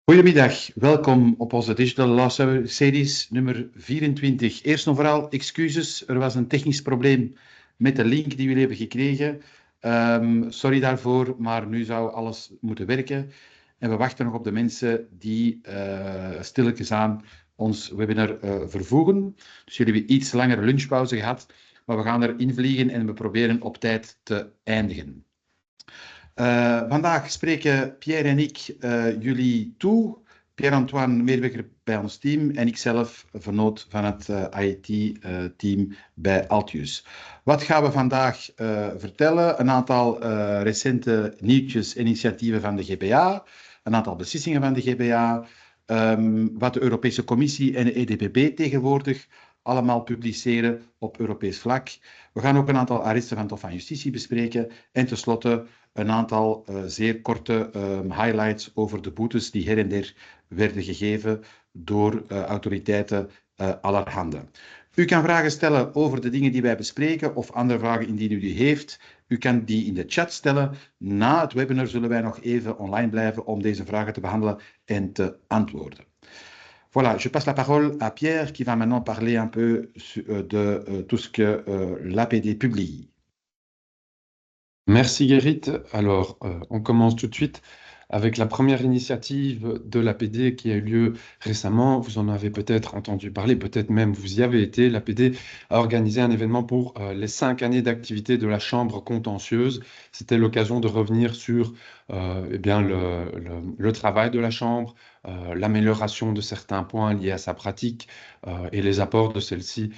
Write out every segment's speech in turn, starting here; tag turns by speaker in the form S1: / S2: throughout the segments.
S1: Goedemiddag, welkom op onze Digital Law Series nummer 24. Eerst en vooral excuses, er was een technisch probleem met de link die jullie hebben gekregen. Sorry daarvoor, maar nu zou alles moeten werken. En we wachten nog op de mensen die stilletjes aan ons webinar vervoegen. Dus jullie hebben iets langere lunchpauze gehad, maar we gaan erin vliegen en we proberen op tijd te eindigen. Vandaag spreken Pierre en ik jullie toe. Pierre-Antoine medewerker bij ons team en ikzelf vernoot van het IT-team bij Altius. Wat gaan we vandaag vertellen? Een aantal recente nieuwtjes en initiatieven van de GBA, een aantal beslissingen van de GBA, wat de Europese Commissie en de EDPB tegenwoordig allemaal publiceren op Europees vlak. We gaan ook een aantal arresten van het Hof van Justitie bespreken en tenslotte een aantal zeer korte highlights over de boetes die her en der werden gegeven door autoriteiten allerhande. U kan vragen stellen over de dingen die wij bespreken of andere vragen indien u die heeft. U kan die in de chat stellen. Na het webinar zullen wij nog even online blijven om deze vragen te behandelen en te antwoorden. Voilà, je passe la parole à Pierre qui va maintenant parler un peu de tout ce que l'APD publie.
S2: Merci Gerrit. Alors, on commence tout de suite avec la première initiative de l'APD qui a eu lieu récemment. Vous en avez peut-être entendu parler, peut-être même vous y avez été. L'APD a organisé un événement pour les 5 années d'activité de la Chambre contentieuse. C'était l'occasion de revenir sur le travail de la Chambre, l'amélioration de certains points liés à sa pratique et les apports de celle-ci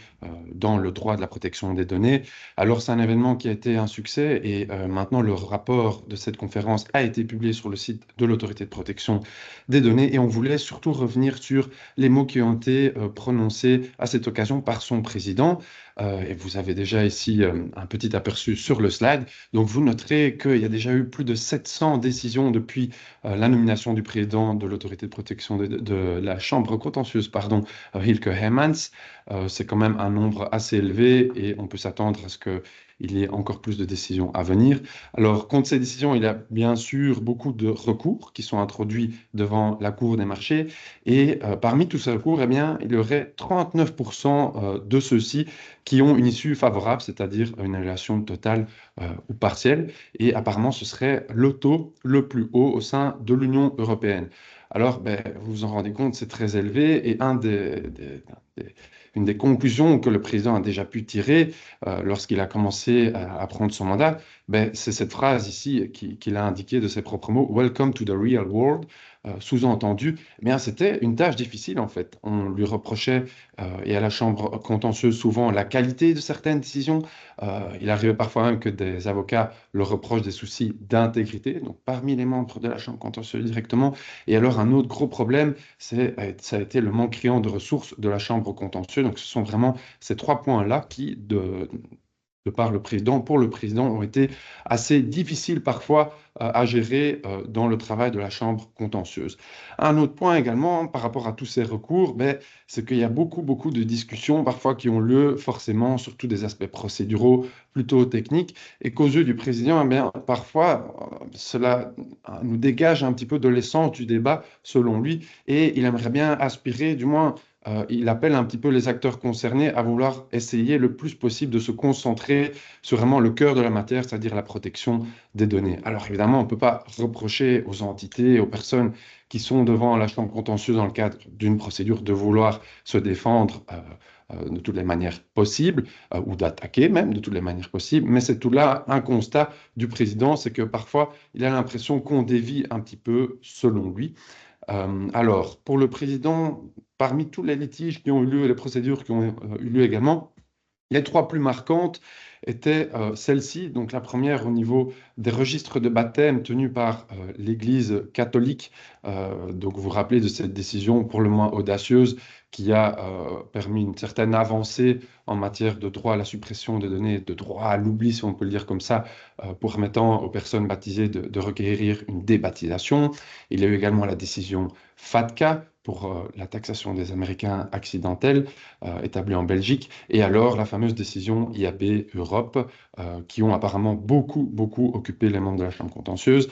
S2: dans le droit de la protection des données. Alors, c'est un événement qui a été un succès et maintenant, le rapport de cette conférence a été publié sur le site de l'Autorité de protection des données et on voulait surtout revenir sur les mots qui ont été prononcés à cette occasion par son président. Et vous avez déjà ici un petit aperçu sur le slide. Donc, vous noterez qu'il y a déjà eu plus de 700 décisions depuis la nomination du président de l'autorité de protection de la Chambre contentieuse, Hilke Heijmans. C'est quand même un nombre assez élevé et on peut s'attendre à ce qu'il y ait encore plus de décisions à venir. Alors, contre ces décisions, il y a bien sûr beaucoup de recours qui sont introduits devant la Cour des marchés et parmi tous ces recours, eh bien, il y aurait 39% de ceux-ci qui ont une issue favorable, c'est-à-dire une annulation totale ou partielle. Et apparemment, ce serait le taux le plus haut au sein de l'Union européenne. Alors, vous vous en rendez compte, c'est très élevé. Et une des conclusions que le président a déjà pu tirer lorsqu'il a commencé à prendre son mandat, c'est cette phrase ici qu'il a indiquée de ses propres mots, « Welcome to the real world ». Sous-entendu, c'était une tâche difficile en fait. On lui reprochait, et à la Chambre contentieuse souvent, la qualité de certaines décisions. Il arrivait parfois même que des avocats leur reprochent des soucis d'intégrité, donc parmi les membres de la Chambre contentieuse directement. Et alors un autre gros problème, ça a été le manque criant de ressources de la Chambre contentieuse. Donc ce sont vraiment ces 3 points-là qui, de par le président, pour le président, ont été assez difficiles parfois à gérer dans le travail de la Chambre contentieuse. Un autre point également par rapport à tous ces recours, c'est qu'il y a beaucoup de discussions parfois qui ont lieu forcément sur tous des aspects procéduraux plutôt techniques et qu'aux yeux du président, parfois cela nous dégage un petit peu de l'essence du débat selon lui et il aimerait bien aspirer du moins il appelle un petit peu les acteurs concernés à vouloir essayer le plus possible de se concentrer sur vraiment le cœur de la matière, c'est-à-dire la protection des données. Alors évidemment, on ne peut pas reprocher aux entités, aux personnes qui sont devant la Chambre contentieuse dans le cadre d'une procédure de vouloir se défendre de toutes les manières possibles, ou d'attaquer même de toutes les manières possibles, mais c'est tout là un constat du président, c'est que parfois il a l'impression qu'on dévie un petit peu selon lui. Alors, pour le président, parmi tous les litiges qui ont eu lieu et les procédures qui ont eu lieu également, les 3 plus marquantes étaient celles-ci. Donc la première au niveau des registres de baptême tenus par l'Église catholique. Donc vous vous rappelez de cette décision pour le moins audacieuse qui a permis une certaine avancée en matière de droit à la suppression des données, de droit à l'oubli, si on peut le dire comme ça, permettant aux personnes baptisées de requérir une débaptisation. Il y a eu également la décision FATCA, pour la taxation des Américains accidentels, établie en Belgique, et alors la fameuse décision IAB Europe, qui ont apparemment beaucoup occupé les membres de la Chambre contentieuse.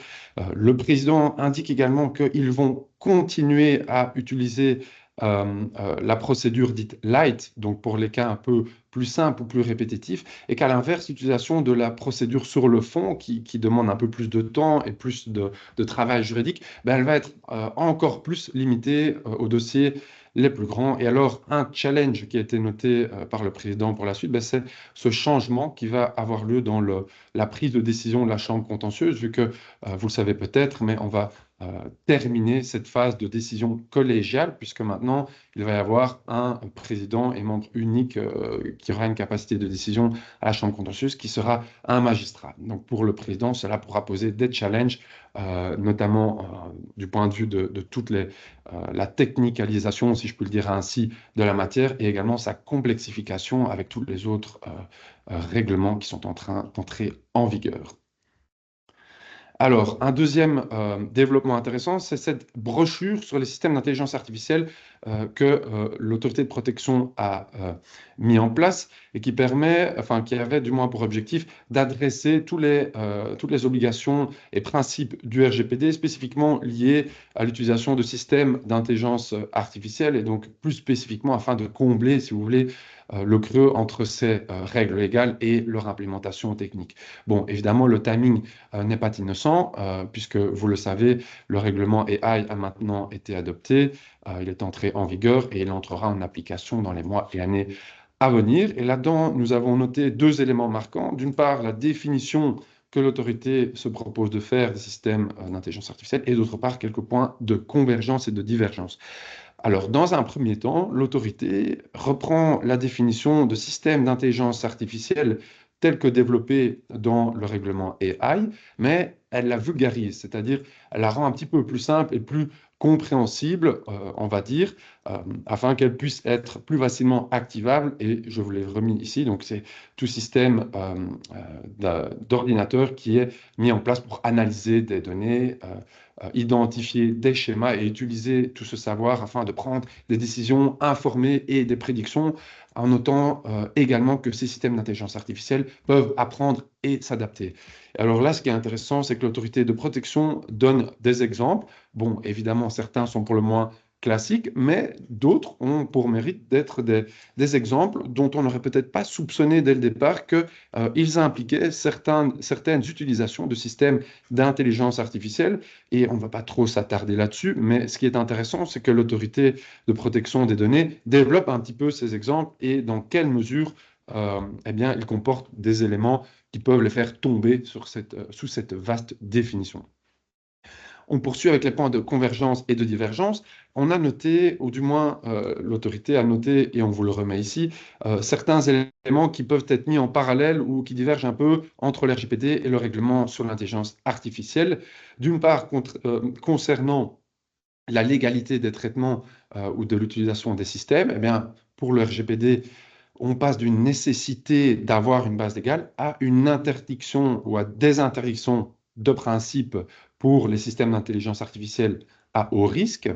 S2: Le président indique également qu'ils vont continuer à utiliser la procédure dite light, donc pour les cas un peu plus simples ou plus répétitifs, et qu'à l'inverse, l'utilisation de la procédure sur le fond, qui demande un peu plus de temps et plus de travail juridique, ben, elle va être encore plus limitée aux dossiers les plus grands. Et alors, un challenge qui a été noté par le président pour la suite, ben, c'est ce changement qui va avoir lieu dans la prise de décision de la Chambre contentieuse, vu que, vous le savez peut-être, mais on va terminer cette phase de décision collégiale, puisque maintenant, il va y avoir un président et membre unique qui aura une capacité de décision à la Chambre contentieuse, qui sera un magistrat. Donc, pour le président, cela pourra poser des challenges, notamment du point de vue de toute la technicalisation, si je peux le dire ainsi, de la matière, et également sa complexification avec tous les autres règlements qui sont en train d'entrer en vigueur. Alors, un deuxième développement intéressant, c'est cette brochure sur les systèmes d'intelligence artificielle que l'autorité de protection a mis en place et qui permet, enfin, qui avait du moins pour objectif d'adresser toutes les obligations et principes du RGPD spécifiquement liés à l'utilisation de systèmes d'intelligence artificielle et donc plus spécifiquement afin de combler, si vous voulez, le creux entre ces règles légales et leur implémentation technique. Bon, évidemment, le timing n'est pas innocent, puisque vous le savez, le règlement AI a maintenant été adopté, il est entré en vigueur et il entrera en application dans les mois et années à venir. Et là-dedans, nous avons noté deux éléments marquants. D'une part, la définition que l'autorité se propose de faire des systèmes d'intelligence artificielle et d'autre part, quelques points de convergence et de divergence. Alors, dans un premier temps, l'autorité reprend la définition de système d'intelligence artificielle tel que développé dans le règlement AI, mais elle la vulgarise, c'est-à-dire elle la rend un petit peu plus simple et plus compréhensible, on va dire, afin qu'elle puisse être plus facilement activable. Et je vous l'ai remis ici, donc c'est tout système d'ordinateur qui est mis en place pour analyser des données, identifier des schémas et utiliser tout ce savoir afin de prendre des décisions informées et des prédictions, en notant également que ces systèmes d'intelligence artificielle peuvent apprendre et s'adapter. Alors là, ce qui est intéressant, c'est que l'autorité de protection donne des exemples. Bon, évidemment, certains sont pour le moins classiques, mais d'autres ont pour mérite d'être des exemples dont on n'aurait peut-être pas soupçonné dès le départ qu'ils impliquaient certaines utilisations de systèmes d'intelligence artificielle. Et on ne va pas trop s'attarder là-dessus, mais ce qui est intéressant, c'est que l'autorité de protection des données développe un petit peu ces exemples et dans quelle mesure eh bien, ils comportent des éléments qui peuvent les faire tomber sous cette vaste définition. On poursuit avec les points de convergence et de divergence. On a noté, ou du moins l'autorité a noté, et on vous le remet ici, certains éléments qui peuvent être mis en parallèle ou qui divergent un peu entre l'RGPD et le règlement sur l'intelligence artificielle. D'une part, concernant la légalité des traitements ou de l'utilisation des systèmes, eh bien, pour le RGPD, on passe d'une nécessité d'avoir une base légale à une interdiction ou à des interdictions de principe pour les systèmes d'intelligence artificielle à haut risque.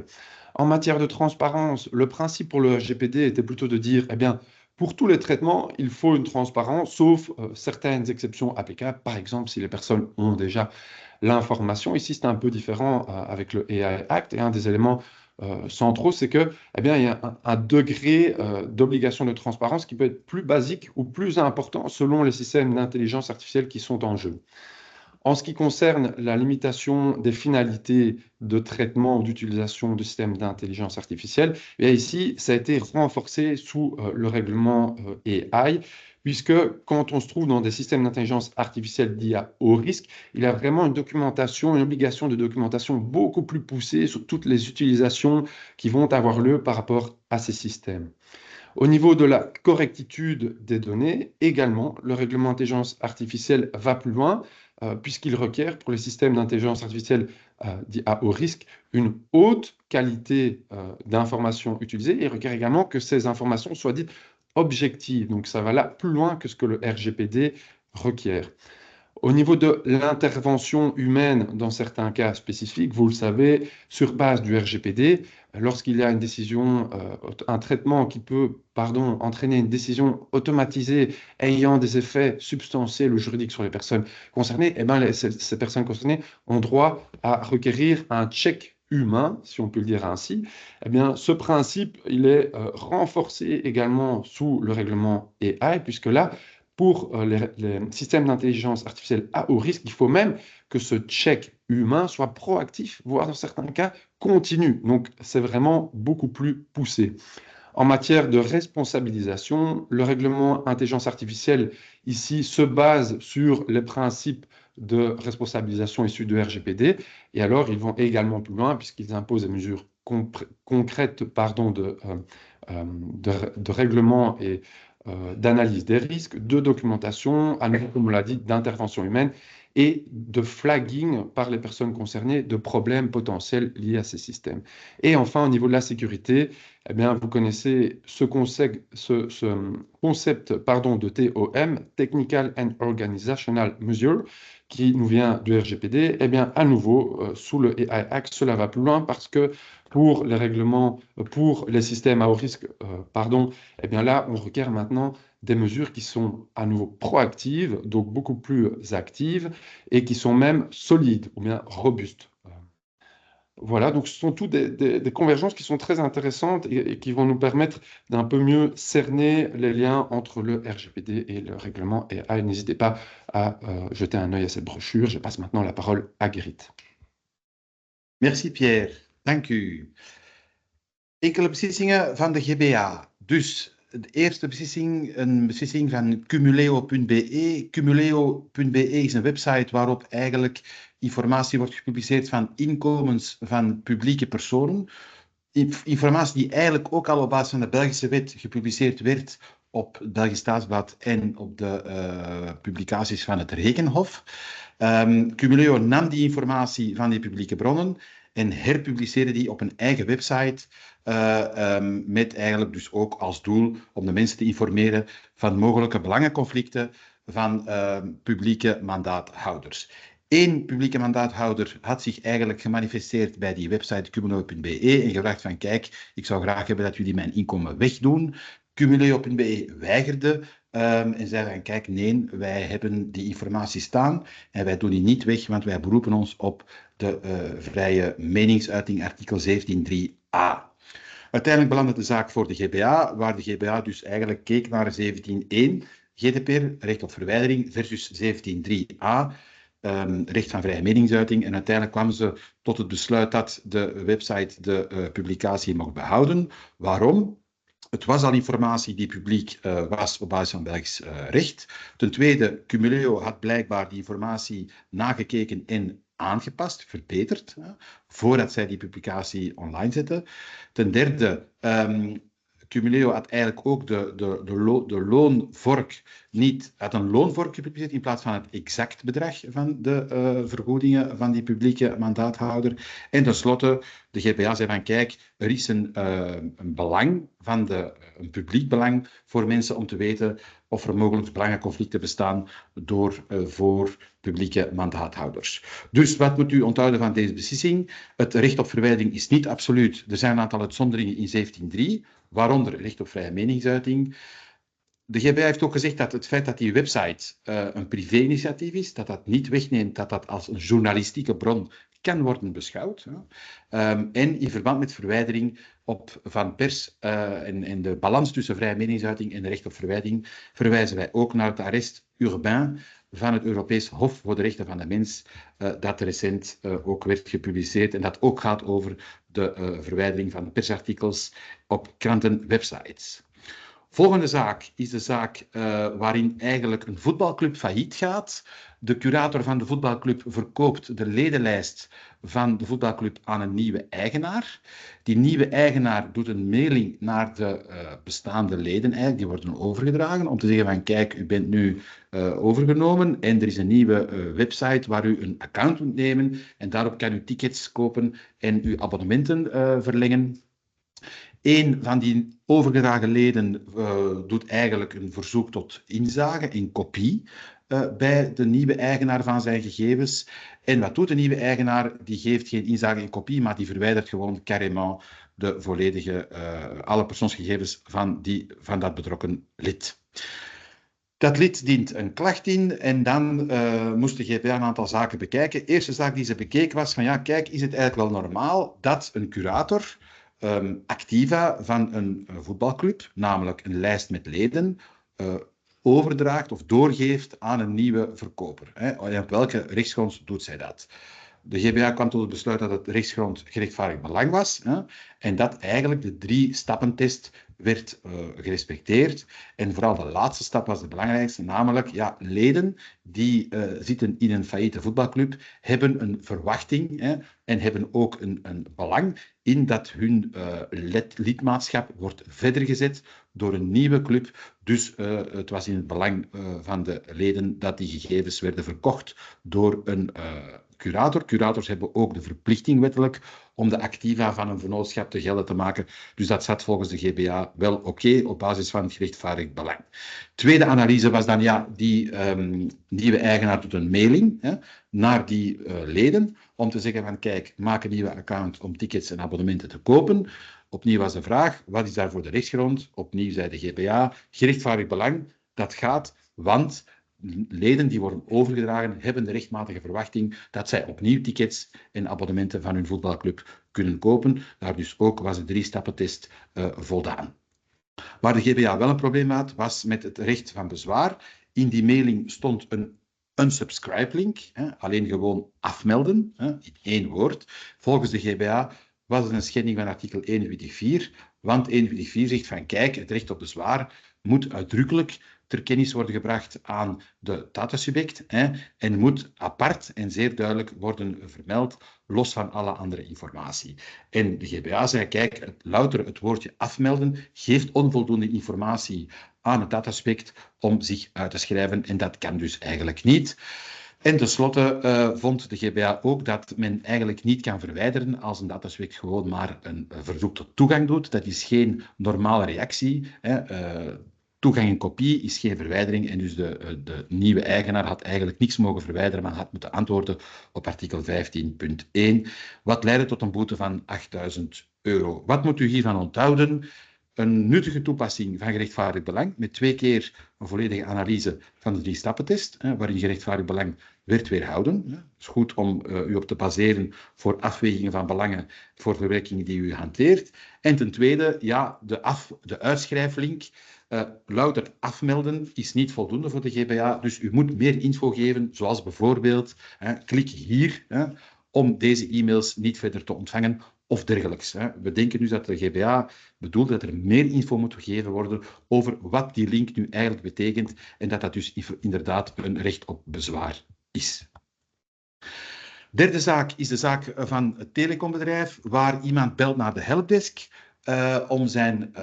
S2: En matière de transparence, le principe pour le RGPD était plutôt de dire, eh bien, pour tous les traitements, il faut une transparence, sauf certaines exceptions applicables, par exemple si les personnes ont déjà l'information. Ici, c'est un peu différent avec le AI Act, et un des éléments centraux, c'est que, eh bien, il y a un degré d'obligation de transparence qui peut être plus basique ou plus important selon les systèmes d'intelligence artificielle qui sont en jeu. En ce qui concerne la limitation des finalités de traitement ou d'utilisation de systèmes d'intelligence artificielle, eh bien ici, ça a été renforcé sous le règlement AI, puisque quand on se trouve dans des systèmes d'intelligence artificielle dits à haut risque, il y a vraiment une documentation, une obligation de documentation beaucoup plus poussée sur toutes les utilisations qui vont avoir lieu par rapport à ces systèmes. Au niveau de la correctitude des données, également, le règlement d'intelligence artificielle va plus loin, puisqu'il requiert pour les systèmes d'intelligence artificielle dits à haut risque une haute qualité d'information utilisée et requiert également que ces informations soient dites objectives. Donc ça va là plus loin que ce que le RGPD requiert. Au niveau de l'intervention humaine, dans certains cas spécifiques, vous le savez, sur base du RGPD, lorsqu'il y a une décision, un traitement qui peut, pardon, entraîner une décision automatisée ayant des effets substantiels ou juridiques sur les personnes concernées, eh ben, ces personnes concernées ont droit à requérir un check humain, si on peut le dire ainsi. Eh bien, ce principe, il est renforcé également sous le règlement AI, puisque là, pour les systèmes d'intelligence artificielle à haut risque, il faut même que ce check humain soit proactif, voire dans certains cas continu. Donc, c'est vraiment beaucoup plus poussé. En matière de responsabilisation, le règlement intelligence artificielle ici se base sur les principes de responsabilisation issus de RGPD. Et alors, ils vont également plus loin puisqu'ils imposent des mesures concrètes de règlement et d'analyse des risques, de documentation, à nouveau, comme on l'a dit, d'intervention humaine et de flagging par les personnes concernées de problèmes potentiels liés à ces systèmes. Et enfin, au niveau de la sécurité, eh bien, vous connaissez ce concept de TOM, Technical and Organizational Measure, qui nous vient du RGPD. Eh bien, à nouveau, sous le AI Act, cela va plus loin parce que pour les règlements, pour les systèmes à haut risque, eh bien là, on requiert maintenant des mesures qui sont à nouveau proactives, donc beaucoup plus actives, et qui sont même solides ou bien robustes. Voilà, donc ce sont toutes des convergences qui sont très intéressantes et qui vont nous permettre d'un peu mieux cerner les liens entre le RGPD et le règlement AI. N'hésitez pas à jeter un œil à cette brochure. Je passe maintenant la parole à Gerrit.
S1: Merci Pierre, dank u. Enkele beslissingen van de GBA. Dus de eerste beslissing, een beslissing van Cumuleo.be. Cumuleo.be is een website waarop eigenlijk informatie wordt gepubliceerd van inkomens van publieke personen. Informatie die eigenlijk ook al op basis van de Belgische wet gepubliceerd werd op het Belgisch Staatsblad en op de publicaties van het Rekenhof. Cumuleo nam die informatie van die publieke bronnen en herpubliceerde die op een eigen website, met eigenlijk dus ook als doel om de mensen te informeren van mogelijke belangenconflicten van publieke mandaathouders. Eén publieke mandaathouder had zich eigenlijk gemanifesteerd bij die website cumuleo.be en gevraagd van kijk, ik zou graag hebben dat jullie mijn inkomen wegdoen. Cumuleo.be weigerde en zei van kijk, nee, wij hebben die informatie staan en wij doen die niet weg, want wij beroepen ons op de vrije meningsuiting, artikel 17.3a. Uiteindelijk belandde de zaak voor de GBA, waar de GBA dus eigenlijk keek naar 17.1 GDPR, recht op verwijdering, versus 17.3a, recht van vrije meningsuiting. En uiteindelijk kwamen ze tot het besluit dat de website de publicatie mocht behouden. Waarom? Het was al informatie die publiek was op basis van Belgisch recht. Ten tweede, Cumuleo had blijkbaar die informatie nagekeken en aangepast, verbeterd, voordat zij die publicatie online zetten. Ten derde, Cumuleo had eigenlijk ook de loonvork had een loonvork gepubliceerd in plaats van het exact bedrag van de vergoedingen van die publieke mandaathouder. En tenslotte, de GBA zei van kijk, er is een belang een publiek belang voor mensen om te weten of er mogelijk belangenconflicten bestaan voor publieke mandaathouders. Dus wat moet u onthouden van deze beslissing? Het recht op verwijdering is niet absoluut. Er zijn een aantal uitzonderingen in 17.3, waaronder recht op vrije meningsuiting. De GBA heeft ook gezegd dat het feit dat die website een privé-initiatief is, dat dat niet wegneemt dat dat als een journalistieke bron kan worden beschouwd. En in verband met verwijdering van pers en de balans tussen vrije meningsuiting en recht op verwijdering, verwijzen wij ook naar het arrest urbain van het Europees Hof voor de Rechten van de Mens, dat recent ook werd gepubliceerd en dat ook gaat over de verwijdering van persartikels op krantenwebsites. Volgende zaak is de zaak waarin eigenlijk een voetbalclub failliet gaat. De curator van de voetbalclub verkoopt de ledenlijst van de voetbalclub aan een nieuwe eigenaar. Die nieuwe eigenaar doet een mailing naar de bestaande leden, eigenlijk, die worden overgedragen, om te zeggen van kijk, u bent nu overgenomen en er is een nieuwe website waar u een account moet nemen en daarop kan u tickets kopen en uw abonnementen verlengen. Een van die overgedragen leden doet eigenlijk een verzoek tot inzage in kopie. bij de nieuwe eigenaar van zijn gegevens. En wat doet de nieuwe eigenaar? Die geeft geen inzage in kopie, maar die verwijdert gewoon carrément de volledige, alle persoonsgegevens van dat betrokken lid. Dat lid dient een klacht in en dan moest de GPA een aantal zaken bekijken. De eerste zaak die ze bekeek was van ja, kijk, is het eigenlijk wel normaal dat een curator activa van een voetbalclub, namelijk een lijst met leden, overdraagt of doorgeeft aan een nieuwe verkoper. Hè? En op welke rechtsgrond doet zij dat? De GBA kwam tot het besluit dat het rechtsgrond gerechtvaardigd belang was, hè, en dat eigenlijk de 3-stappentest werd gerespecteerd. En vooral de laatste stap was de belangrijkste, namelijk ja, leden die zitten in een failliete voetbalclub, hebben een verwachting, hè, en hebben ook een belang in dat hun lidmaatschap wordt verder gezet door een nieuwe club. Dus het was in het belang van de leden dat die gegevens werden verkocht door een curator. Curators hebben ook de verplichting wettelijk om de activa van een vennootschap te gelden te maken. Dus dat zat volgens de GBA wel oké, op basis van het gerechtvaardigd belang. Tweede analyse was dan, ja, die nieuwe eigenaar doet een mailing naar die leden om te zeggen van, kijk, maak een nieuwe account om tickets en abonnementen te kopen. Opnieuw was de vraag, wat is daarvoor de rechtsgrond? Opnieuw zei de GBA, gerechtvaardigd belang, dat gaat, want leden die worden overgedragen hebben de rechtmatige verwachting dat zij opnieuw tickets en abonnementen van hun voetbalclub kunnen kopen. Daar dus ook was de 3-stappentest voldaan. Waar de GBA wel een probleem had, was met het recht van bezwaar. In die mailing stond een unsubscribe-link, alleen gewoon afmelden, in 1 woord. Volgens de GBA was het een schending van artikel 21.4, want 21.4 zegt van kijk, het recht op bezwaar moet uitdrukkelijk ter kennis worden gebracht aan de datasubject en moet apart en zeer duidelijk worden vermeld, los van alle andere informatie. En de GBA zei, kijk, louter het woordje afmelden geeft onvoldoende informatie aan het datasubject om zich uit te schrijven en dat kan dus eigenlijk niet. En tenslotte vond de GBA ook dat men eigenlijk niet kan verwijderen als een datasubject gewoon maar een verzoek tot toegang doet. Dat is geen normale reactie. Toegang en kopie is geen verwijdering en dus de nieuwe eigenaar had eigenlijk niks mogen verwijderen, maar had moeten antwoorden op artikel 15.1, wat leidde tot een boete van €8.000. Wat moet u hiervan onthouden? Een nuttige toepassing van gerechtvaardigd belang, met 2 keer een volledige analyse van de 3-stappentest, waarin gerechtvaardigd belang werd weerhouden. Het is goed om u op te baseren voor afwegingen van belangen voor verwerkingen die u hanteert. En ten tweede, ja, de uitschrijflink, louter afmelden is niet voldoende voor de GBA, dus u moet meer info geven, zoals bijvoorbeeld, klik hier om deze e-mails niet verder te ontvangen of dergelijks. We denken dus dat de GBA bedoelt dat er meer info moet gegeven worden over wat die link nu eigenlijk betekent en dat dat dus inderdaad een recht op bezwaar is. Derde zaak is de zaak van het telecombedrijf, waar iemand belt naar de helpdesk om zijn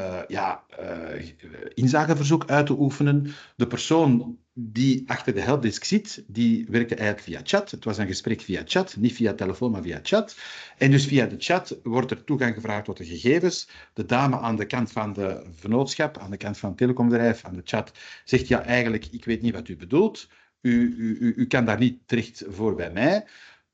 S1: inzageverzoek uit te oefenen. De persoon die achter de helpdesk zit, die werkte eigenlijk via chat. Het was een gesprek via chat, niet via telefoon, maar via chat. En dus via de chat wordt er toegang gevraagd tot de gegevens. De dame aan de kant van de vennootschap, aan de kant van het telecombedrijf, aan de chat, zegt ja, eigenlijk, ik weet niet wat u bedoelt. U kan daar niet terecht voor bij mij.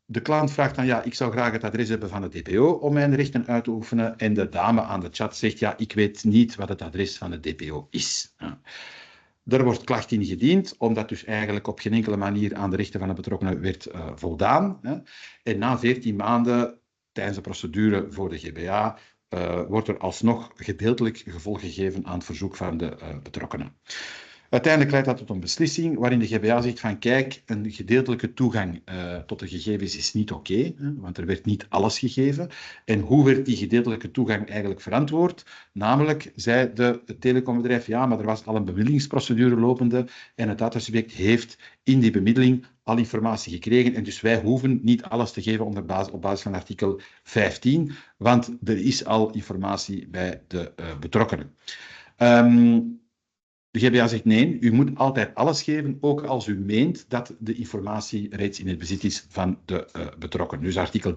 S1: De klant vraagt dan, ja, ik zou graag het adres hebben van de DPO om mijn rechten uit te oefenen. En de dame aan de chat zegt, ja, ik weet niet wat het adres van de DPO is. Ja. Er wordt klacht ingediend, omdat dus eigenlijk op geen enkele manier aan de rechten van de betrokkenen werd voldaan. En na 14 maanden, tijdens de procedure voor de GBA, wordt er alsnog gedeeltelijk gevolg gegeven aan het verzoek van de betrokkenen. Uiteindelijk leidt dat tot een beslissing waarin de GBA zegt van kijk, een gedeeltelijke toegang tot de gegevens is niet oké, want er werd niet alles gegeven. En hoe werd die gedeeltelijke toegang eigenlijk verantwoord? Namelijk, zei het telecombedrijf, ja, maar er was al een bemiddelingsprocedure lopende en het datasubject heeft in die bemiddeling al informatie gekregen en dus wij hoeven niet alles te geven op basis van artikel 15, want er is al informatie bij de betrokkenen. De GBA zegt nee, u moet altijd alles geven, ook als u meent dat de informatie reeds in het bezit is van de betrokkenen. Dus artikel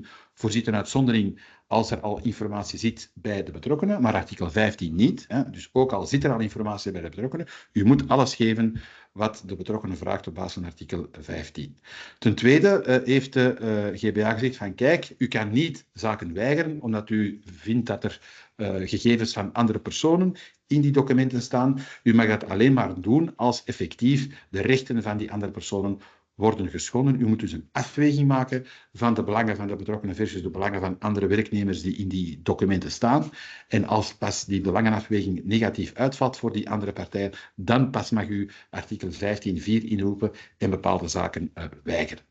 S1: 13.14 voorziet een uitzondering als er al informatie zit bij de betrokkenen, maar artikel 15 niet. Dus ook al zit er al informatie bij de betrokkenen, u moet alles geven wat de betrokkenen vraagt op basis van artikel 15. Ten tweede heeft de GBA gezegd van kijk, u kan niet zaken weigeren omdat u vindt dat er gegevens van andere personen in die documenten staan. U mag dat alleen maar doen als effectief de rechten van die andere personen worden geschonden. U moet dus een afweging maken van de belangen van de betrokkenen versus de belangen van andere werknemers die in die documenten staan. En als pas die belangenafweging negatief uitvalt voor die andere partijen, dan pas mag u artikel 15.4 inroepen en bepaalde zaken weigeren.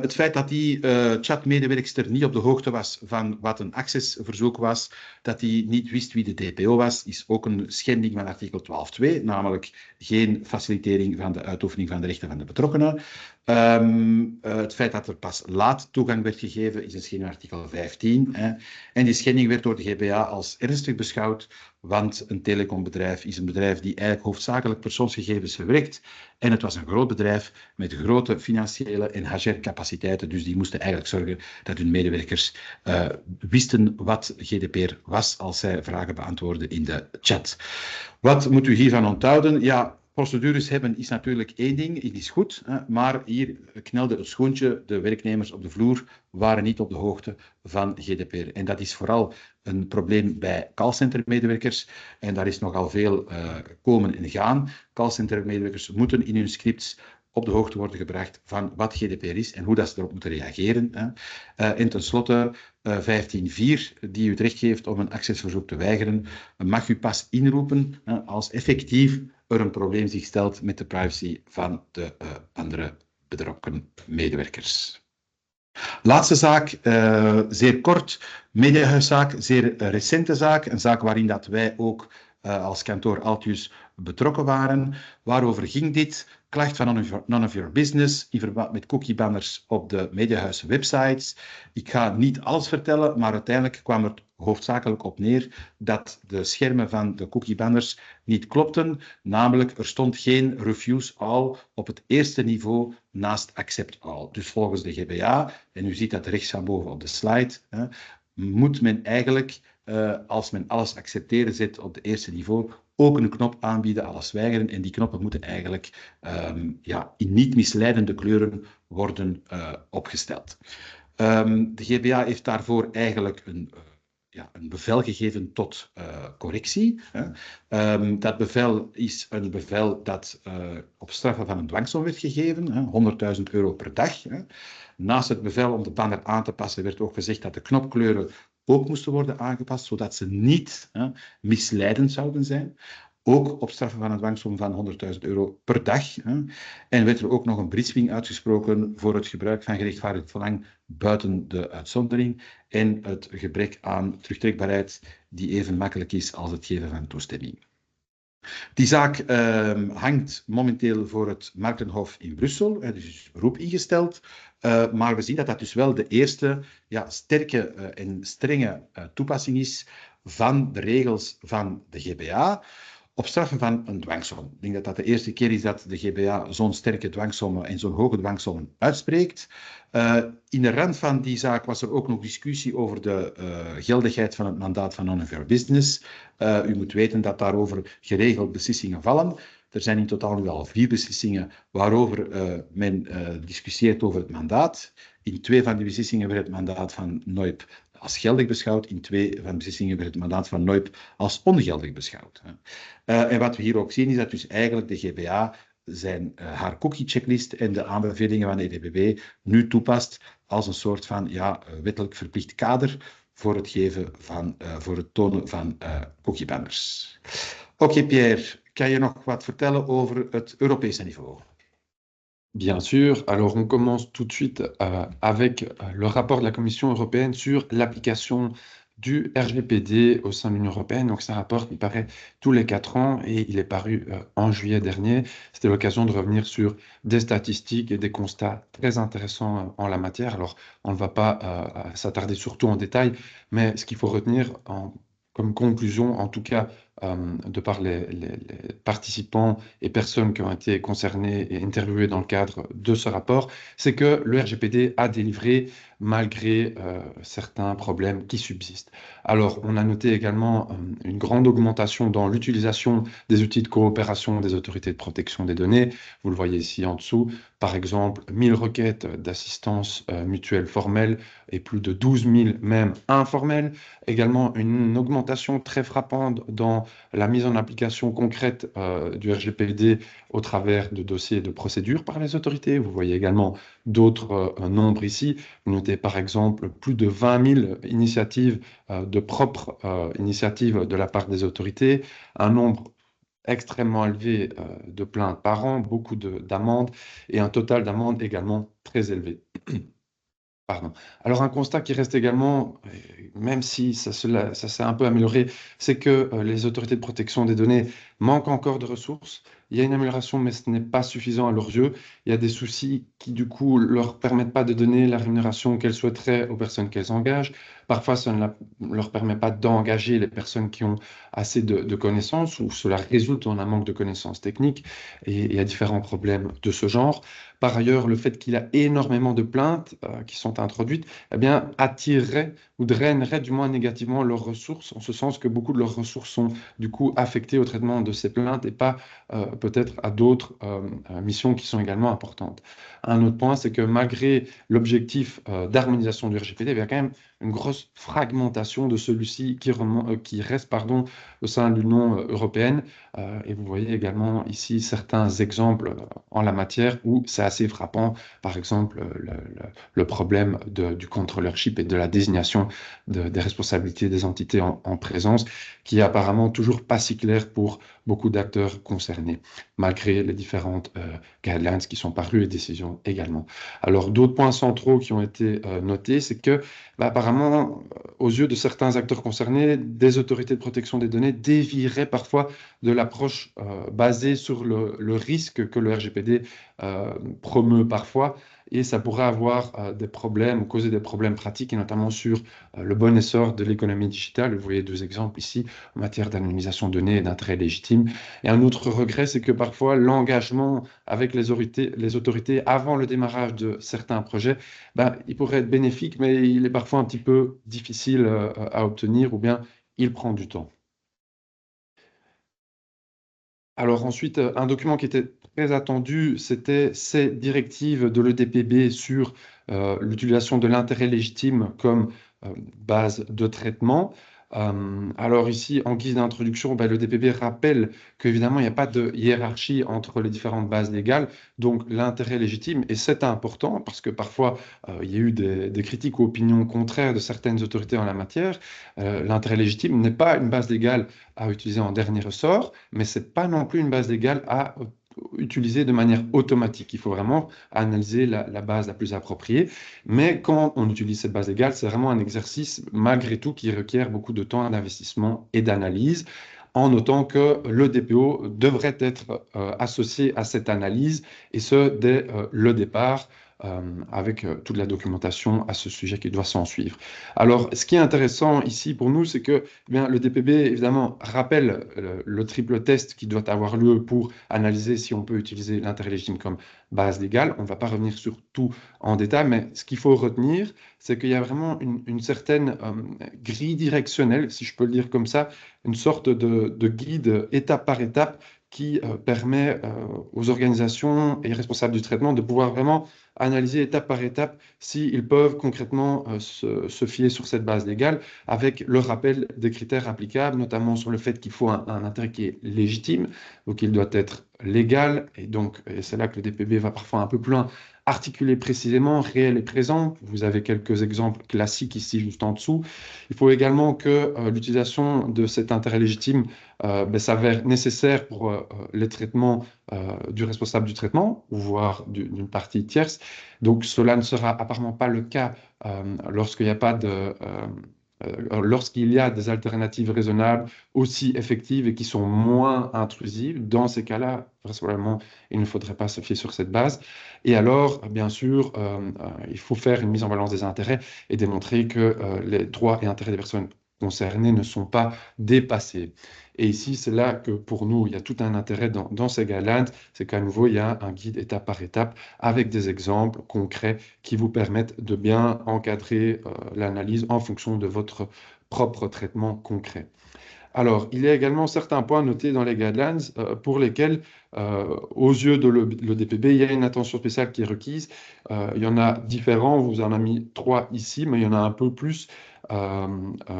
S1: Het feit dat die chatmedewerkster niet op de hoogte was van wat een accessverzoek was, dat hij niet wist wie de DPO was, is ook een schending van artikel 12.2, namelijk geen facilitering van de uitoefening van de rechten van de betrokkenen. Het feit dat er pas laat toegang werd gegeven, is een schending van artikel 15. Hè. En die schending werd door de GBA als ernstig beschouwd, want een telecombedrijf is een bedrijf die eigenlijk hoofdzakelijk persoonsgegevens verwerkt. En het was een groot bedrijf met grote financiële en HR-capaciteiten. Dus die moesten eigenlijk zorgen dat hun medewerkers wisten wat GDPR was als zij vragen beantwoordden in de chat. Wat moet u hiervan onthouden? Ja, procedures hebben is natuurlijk één ding, het is goed, maar hier knelde het schoentje. De werknemers op de vloer waren niet op de hoogte van GDPR. En dat is vooral een probleem bij callcentermedewerkers. En daar is nogal veel komen en gaan. Callcentermedewerkers moeten in hun scripts op de hoogte worden gebracht van wat GDPR is en hoe dat ze erop moeten reageren. En tenslotte 15.4, die u het recht geeft om een accessverzoek te weigeren, mag u pas inroepen als effectief er een probleem zich stelt met de privacy van de andere betrokken medewerkers. Laatste zaak, zeer kort, mediahuiszaak, zeer recente zaak, een zaak waarin dat wij ook als kantoor Altius betrokken waren. Waarover ging dit? Klacht van None of Your Business in verband met cookiebanners op de mediahuis websites. Ik ga niet alles vertellen, maar uiteindelijk kwam er hoofdzakelijk op neer dat de schermen van de cookiebanners niet klopten. Namelijk, er stond geen refuse all op het eerste niveau naast accept all. Dus volgens de GBA, en u ziet dat rechts aan boven op de slide, moet men eigenlijk, als men alles accepteren zet op het eerste niveau, ook een knop aanbieden, alles weigeren. En die knoppen moeten eigenlijk in niet misleidende kleuren worden opgesteld. De GBA heeft daarvoor eigenlijk een bevel gegeven tot correctie. Dat bevel is een bevel dat op straffen van een dwangsom werd gegeven, €100.000 per dag. Naast het bevel om de banner aan te passen werd ook gezegd dat de knopkleuren ook moesten worden aangepast, zodat ze niet misleidend zouden zijn. Ook op straffen van een dwangsom van €100.000 per dag. En werd er ook nog een berisping uitgesproken voor het gebruik van gerechtvaardigd verlang buiten de uitzondering en het gebrek aan terugtrekbaarheid die even makkelijk is als het geven van toestemming. Die zaak hangt momenteel voor het Markenhof in Brussel, dus is beroep ingesteld. Maar we zien dat dat dus wel de eerste sterke en strenge toepassing is van de regels van de GBA op straffen van een dwangsom. Ik denk dat dat de eerste keer is dat de GBA zo'n sterke dwangsommen en zo'n hoge dwangsommen uitspreekt. In de rand van die zaak was er ook nog discussie over de geldigheid van het mandaat van None of Your Business. U moet weten dat daarover geregeld beslissingen vallen. Er zijn in totaal nu al 4 beslissingen waarover men discussieert over het mandaat. In 2 van die beslissingen werd het mandaat van NOIP als geldig beschouwd. In 2 van de beslissingen werd het mandaat van NOIP als ongeldig beschouwd. En wat we hier ook zien is dat dus eigenlijk de GBA haar cookie-checklist en de aanbevelingen van de EDBB nu toepast als een soort van wettelijk verplicht kader voor voor het tonen van cookiebanners. Oké, Pierre, kan je nog wat vertellen over het Europese niveau?
S2: Bien sûr. Alors, on commence tout de suite avec le rapport de la Commission européenne sur l'application du RGPD au sein de l'Union européenne. Donc, c'est un rapport qui paraît tous les 4 ans et il est paru en juillet dernier. C'était l'occasion de revenir sur des statistiques et des constats très intéressants en la matière. Alors, on ne va pas s'attarder surtout en détail, mais ce qu'il faut retenir comme conclusion, en tout cas de par les participants et personnes qui ont été concernées et interviewées dans le cadre de ce rapport, c'est que le RGPD a délivré malgré certains problèmes qui subsistent. Alors, on a noté également une grande augmentation dans l'utilisation des outils de coopération des autorités de protection des données. Vous le voyez ici en dessous, par exemple, 1000 requêtes d'assistance mutuelle formelle et plus de 12 000 même informelles. Également, une augmentation très frappante dans la mise en application concrète du RGPD au travers de dossiers de procédure par les autorités. Vous voyez également d'autres nombres ici. Vous notez par exemple plus de 20 000 initiatives de propres initiatives de la part des autorités, un nombre extrêmement élevé de plaintes par an, beaucoup d'amendes et un total d'amendes également très élevé. Pardon. Alors un constat qui reste également, même si ça s'est un peu amélioré, c'est que les autorités de protection des données manquent encore de ressources. Il y a une amélioration, mais ce n'est pas suffisant à leurs yeux. Il y a des soucis qui, du coup, leur permettent pas de donner la rémunération qu'elles souhaiteraient aux personnes qu'elles engagent. Parfois, ça ne leur permet pas d'engager les personnes qui ont assez de connaissances ou cela résulte en un manque de connaissances techniques et il y a différents problèmes de ce genre. Par ailleurs, le fait qu'il y a énormément de plaintes qui sont introduites, eh bien, attirerait ou drainerait du moins négativement leurs ressources, en ce sens que beaucoup de leurs ressources sont du coup affectées au traitement de ces plaintes et pas peut-être à d'autres missions qui sont également importantes. Un autre point, c'est que malgré l'objectif d'harmonisation du RGPD, il y a quand même une grosse fragmentation de celui-ci qui reste au sein de l'Union européenne. Et vous voyez également ici certains exemples en la matière où c'est assez frappant. Par exemple, le problème du controllership et de la désignation des responsabilités des entités en présence, qui est apparemment toujours pas si clair pour beaucoup d'acteurs concernés, malgré les différentes guidelines qui sont parues et décisions également. Alors, d'autres points centraux qui ont été notés, c'est que, apparemment, aux yeux de certains acteurs concernés, des autorités de protection des données dévieraient parfois de l'approche basée sur le risque que le RGPD promeut parfois, et ça pourrait avoir des problèmes ou causer des problèmes pratiques, et notamment sur le bon essor de l'économie digitale. Vous voyez deux exemples ici en matière d'anonymisation de données et d'intérêt légitime. Et un autre regret, c'est que parfois l'engagement avec les autorités avant le démarrage de certains projets, il pourrait être bénéfique, mais il est parfois un petit peu difficile à obtenir ou bien il prend du temps. Alors ensuite, un document qui était très attendu, c'était ces directives de l'EDPB sur l'utilisation de l'intérêt légitime comme base de traitement. Alors ici, en guise d'introduction, l'EDPB rappelle qu'évidemment, il n'y a pas de hiérarchie entre les différentes bases légales, donc l'intérêt légitime, et c'est important parce que parfois, il y a eu des critiques ou opinions contraires de certaines autorités en la matière. L'intérêt légitime n'est pas une base légale à utiliser en dernier ressort, mais ce n'est pas non plus une base légale à utiliser de manière automatique. Il faut vraiment analyser la base la plus appropriée. Mais quand on utilise cette base légale, c'est vraiment un exercice, malgré tout, qui requiert beaucoup de temps d'investissement et d'analyse, en notant que le DPO devrait être associé à cette analyse, et ce, dès le départ, avec toute la documentation à ce sujet qui doit s'en suivre. Alors, ce qui est intéressant ici pour nous, c'est que le DPB, évidemment, rappelle le triple test qui doit avoir lieu pour analyser si on peut utiliser l'intérêt légitime comme base légale. On ne va pas revenir sur tout en détail, mais ce qu'il faut retenir, c'est qu'il y a vraiment une certaine grille directionnelle, si je peux le dire comme ça, une sorte de guide étape par étape qui permet aux organisations et responsables du traitement de pouvoir vraiment analyser étape par étape s'ils peuvent concrètement se fier sur cette base légale, avec le rappel des critères applicables, notamment sur le fait qu'il faut un intérêt qui est légitime, donc il doit être légal, et donc c'est là que le DPB va parfois un peu plus loin, articuler précisément, réel et présent. Vous avez quelques exemples classiques ici juste en dessous. Il faut également que l'utilisation de cet intérêt légitime s'avère nécessaire pour les traitements du responsable du traitement, ou voire d'une partie tierce. Donc cela ne sera apparemment pas le cas lorsqu'il n'y a pas lorsqu'il y a des alternatives raisonnables aussi effectives et qui sont moins intrusives. Dans ces cas-là, vraisemblablement, il ne faudrait pas se fier sur cette base. Et alors, bien sûr, il faut faire une mise en balance des intérêts et démontrer que les droits et intérêts des personnes concernés ne sont pas dépassés. Et ici, c'est là que pour nous, il y a tout un intérêt dans ces guidelines, c'est qu'à nouveau, il y a un guide étape par étape avec des exemples concrets qui vous permettent de bien encadrer l'analyse en fonction de votre propre traitement concret. Alors, il y a également certains points notés dans les guidelines pour lesquels, aux yeux de l'EDPB, il y a une attention spéciale qui est requise. Il y en a différents, on vous en a mis 3 ici, mais il y en a un peu plus.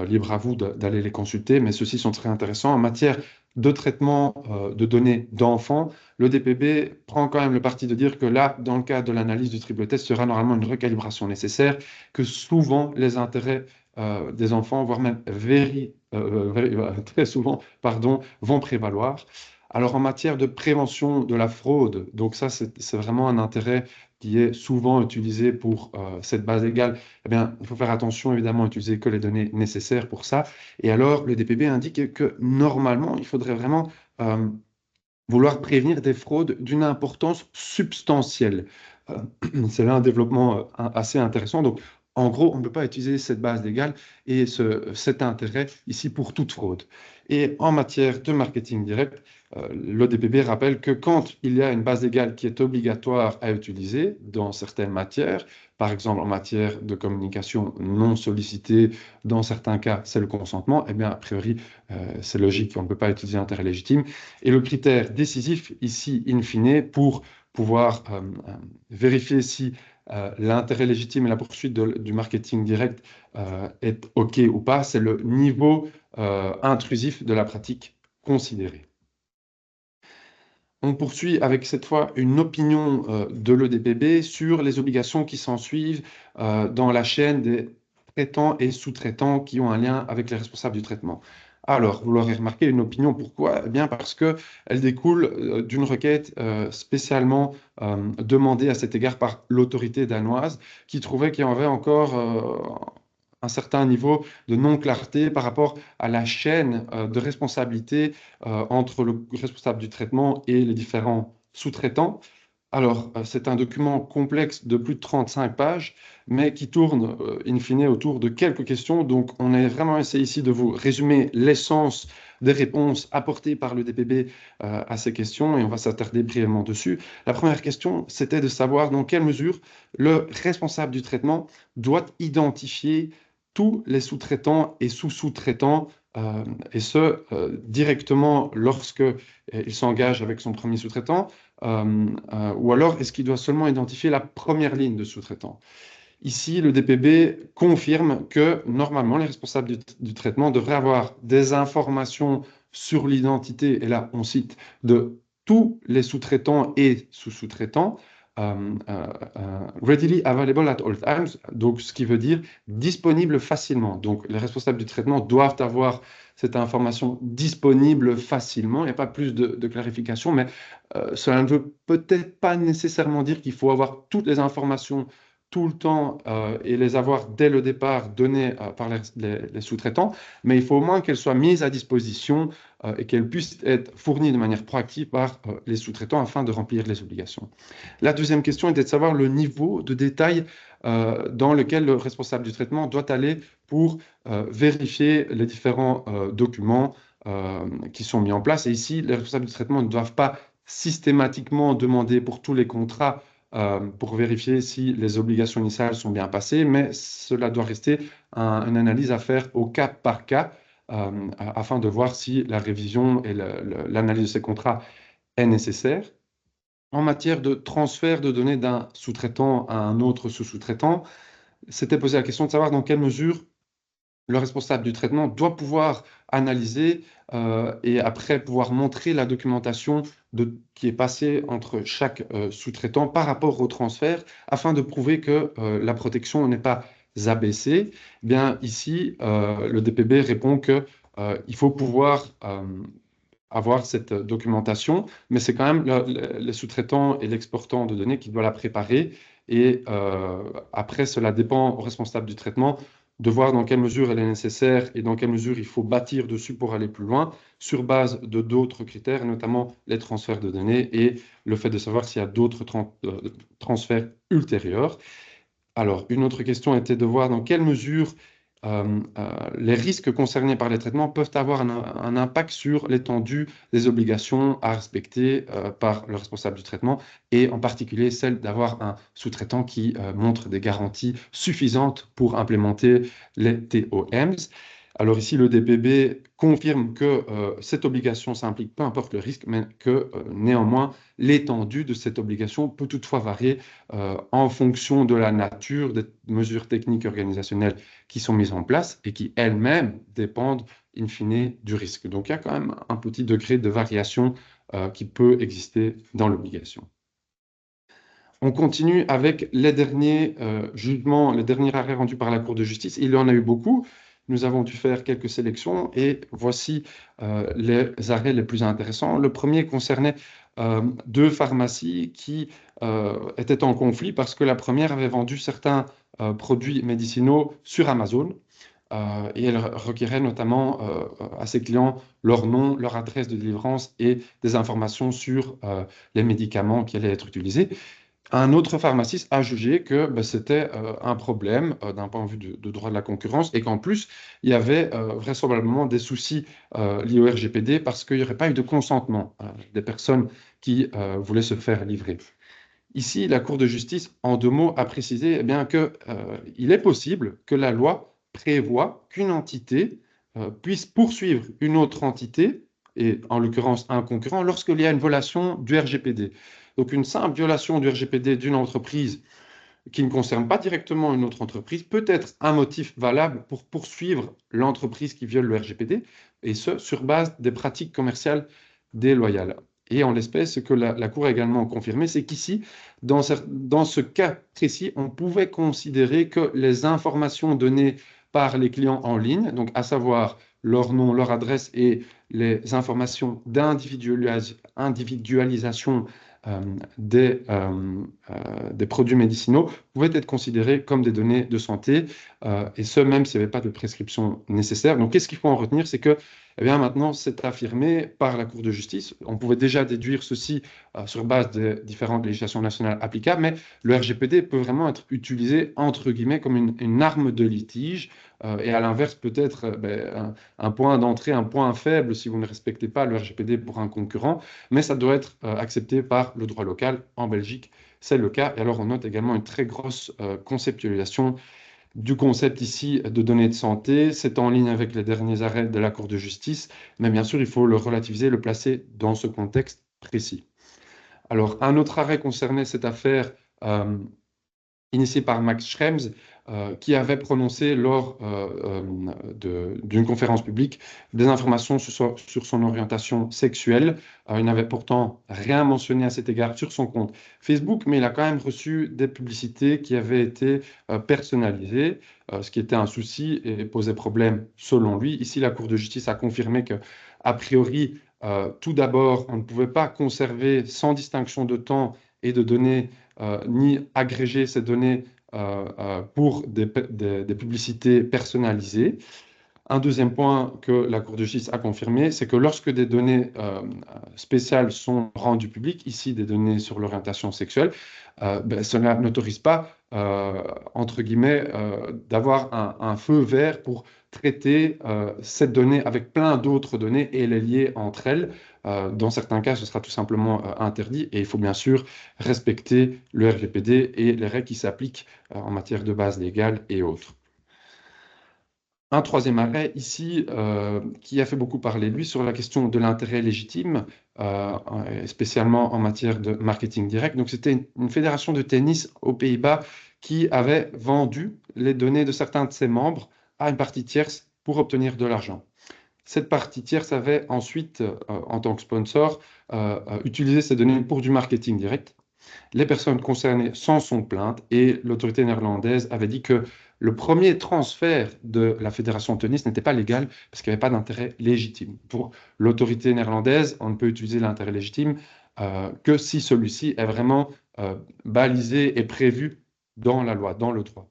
S2: Libre à vous d'aller les consulter, mais ceux-ci sont très intéressants. En matière de traitement de données d'enfants, l'EDPB prend quand même le parti de dire que là, dans le cadre de l'analyse du triple test, il y aura normalement une recalibration nécessaire, que souvent les intérêts des enfants, voire même très souvent, pardon, vont prévaloir. Alors en matière de prévention de la fraude, donc ça c'est vraiment un intérêt qui est souvent utilisé pour cette base égale, eh bien, il faut faire attention évidemment à utiliser que les données nécessaires pour ça. Et alors le DPB indique que normalement, il faudrait vraiment vouloir prévenir des fraudes d'une importance substantielle. C'est là un développement assez intéressant. Donc, en gros, on ne peut pas utiliser cette base légale et cet intérêt ici pour toute fraude. Et en matière de marketing direct, l'ODPB rappelle que quand il y a une base légale qui est obligatoire à utiliser dans certaines matières, par exemple en matière de communication non sollicitée, dans certains cas, c'est le consentement, eh bien, a priori, c'est logique qu'on ne peut pas utiliser intérêt légitime. Et le critère décisif ici, in fine, pour pouvoir vérifier si l'intérêt légitime et la poursuite du marketing direct est OK ou pas, c'est le niveau intrusif de la pratique considérée. On poursuit avec cette fois une opinion de l'EDPB sur les obligations qui s'ensuivent dans la chaîne des traitants et sous-traitants qui ont un lien avec les responsables du traitement. Alors, vous l'aurez remarqué, une opinion, pourquoi? Eh bien, parce qu'elle découle d'une requête spécialement demandée à cet égard par l'autorité danoise, qui trouvait qu'il y avait encore un certain niveau de non-clarté par rapport à la chaîne de responsabilité entre le responsable du traitement et les différents sous-traitants. Alors, c'est un document complexe de plus de 35 pages, mais qui tourne, in fine, autour de quelques questions. Donc, on a vraiment essayé ici de vous résumer l'essence des réponses apportées par le DPB à ces questions, et on va s'attarder brièvement dessus. La première question, c'était de savoir dans quelle mesure le responsable du traitement doit identifier tous les sous-traitants et sous-sous-traitants, et ce, directement lorsque il s'engage avec son premier sous-traitant, ou alors est-ce qu'il doit seulement identifier la première ligne de sous-traitant? Ici, le DPB confirme que normalement, les responsables du traitement devraient avoir des informations sur l'identité, et là, on cite, de tous les sous-traitants et sous-sous-traitants, readily available at all times, donc ce qui veut dire disponible facilement. Donc, les responsables du traitement doivent avoir cette information disponible facilement. Il n'y a pas plus de clarification, mais cela ne veut peut-être pas nécessairement dire qu'il faut avoir toutes les informations tout le temps et les avoir dès le départ données par les sous-traitants, mais il faut au moins qu'elles soient mises à disposition et qu'elles puissent être fournies de manière proactive par les sous-traitants afin de remplir les obligations. La deuxième question était de savoir le niveau de détail dans lequel le responsable du traitement doit aller pour vérifier les différents documents qui sont mis en place. Et ici, les responsables du traitement ne doivent pas systématiquement demander pour tous les contrats pour vérifier si les obligations initiales sont bien passées, mais cela doit rester une analyse à faire au cas par cas afin de voir si la révision et l'analyse de ces contrats est nécessaire. En matière de transfert de données d'un sous-traitant à un autre sous-sous-traitant, s'était posé la question de savoir dans quelle mesure le responsable du traitement doit pouvoir analyser et après pouvoir montrer la documentation qui est passée entre chaque sous-traitant par rapport au transfert afin de prouver que la protection n'est pas abaissée. Eh bien, ici, le DPB répond qu'il faut pouvoir avoir cette documentation, mais c'est quand même le sous-traitant et l'exportant de données qui doit la préparer. Et après, cela dépend au responsable du traitement de voir dans quelle mesure elle est nécessaire et dans quelle mesure il faut bâtir dessus pour aller plus loin, sur base de d'autres critères, notamment les transferts de données et le fait de savoir s'il y a d'autres transferts ultérieurs. Alors, une autre question était de voir dans quelle mesure les risques concernés par les traitements peuvent avoir un impact sur l'étendue des obligations à respecter par le responsable du traitement, et en particulier celle d'avoir un sous-traitant qui montre des garanties suffisantes pour implémenter les TOMs. Alors ici, le DPB confirme que cette obligation s'implique peu importe le risque, mais que néanmoins, l'étendue de cette obligation peut toutefois varier en fonction de la nature des mesures techniques et organisationnelles qui sont mises en place et qui elles-mêmes dépendent in fine du risque. Donc il y a quand même un petit degré de variation qui peut exister dans l'obligation. On continue avec les derniers jugements, les derniers arrêts rendus par la Cour de justice. Il y en a eu beaucoup. Nous avons dû faire quelques sélections et voici les arrêts les plus intéressants. Le premier concernait deux pharmacies qui étaient en conflit parce que la première avait vendu certains produits médicinaux sur Amazon. Et elle requérait notamment à ses clients leur nom, leur adresse de délivrance et des informations sur les médicaments qui allaient être utilisés. Un autre pharmaciste a jugé que c'était un problème d'un point de vue de droit de la concurrence et qu'en plus, il y avait vraisemblablement des soucis liés au RGPD parce qu'il n'y aurait pas eu de consentement des personnes qui voulaient se faire livrer. Ici, la Cour de justice, en deux mots, a précisé eh bien, qu'il est possible que la loi prévoit qu'une entité puisse poursuivre une autre entité, et en l'occurrence un concurrent, lorsqu'il y a une violation du RGPD. Donc une simple violation du RGPD d'une entreprise qui ne concerne pas directement une autre entreprise peut être un motif valable pour poursuivre l'entreprise qui viole le RGPD, et ce, sur base des pratiques commerciales déloyales. Et en l'espèce, ce que la Cour a également confirmé, c'est qu'ici, dans ce cas précis, on pouvait considérer que les informations données par les clients en ligne, donc à savoir leur nom, leur adresse et les informations d'individualisation des produits médicinaux pouvaient être considérés comme des données de santé, et ce, même s'il n'y avait pas de prescription nécessaire. Donc, qu'est-ce qu'il faut en retenir? C'est que eh bien, maintenant, c'est affirmé par la Cour de justice. On pouvait déjà déduire ceci sur base des différentes législations nationales applicables, mais le RGPD peut vraiment être utilisé, entre guillemets, comme une arme de litige, et à l'inverse, peut-être un point d'entrée, un point faible si vous ne respectez pas le RGPD pour un concurrent, mais ça doit être accepté par le droit local. En Belgique, c'est le cas. Et alors, on note également une très grosse conceptualisation du concept ici de données de santé. C'est en ligne avec les derniers arrêts de la Cour de justice, mais bien sûr, il faut le relativiser, le placer dans ce contexte précis. Alors, un autre arrêt concernait cette affaire initiée par Max Schrems, qui avait prononcé lors d'une conférence publique des informations sur son orientation sexuelle. Il n'avait pourtant rien mentionné à cet égard sur son compte Facebook, mais il a quand même reçu des publicités qui avaient été personnalisées, ce qui était un souci et posait problème selon lui. Ici, la Cour de justice a confirmé que, a priori, tout d'abord, on ne pouvait pas conserver sans distinction de temps et de données, ni agréger ces données pour des publicités personnalisées. Un deuxième point que la Cour de justice a confirmé, c'est que lorsque des données spéciales sont rendues publiques, ici des données sur l'orientation sexuelle, cela n'autorise pas, entre guillemets, d'avoir un feu vert pour traiter cette donnée avec plein d'autres données et les lier entre elles. Dans certains cas, ce sera tout simplement interdit, et il faut bien sûr respecter le RGPD et les règles qui s'appliquent en matière de base légale et autres. Un troisième arrêt ici qui a fait beaucoup parler, lui, sur la question de l'intérêt légitime, spécialement en matière de marketing direct. Donc, c'était une fédération de tennis aux Pays-Bas qui avait vendu les données de certains de ses membres à une partie tierce pour obtenir de l'argent. Cette partie tierce avait ensuite, en tant que sponsor, utilisé ces données pour du marketing direct. Les personnes concernées s'en sont plaintes et l'autorité néerlandaise avait dit que le premier transfert de la fédération de tennis n'était pas légal parce qu'il n'y avait pas d'intérêt légitime. Pour l'autorité néerlandaise, on ne peut utiliser l'intérêt légitime que si celui-ci est vraiment balisé et prévu dans la loi, dans le droit.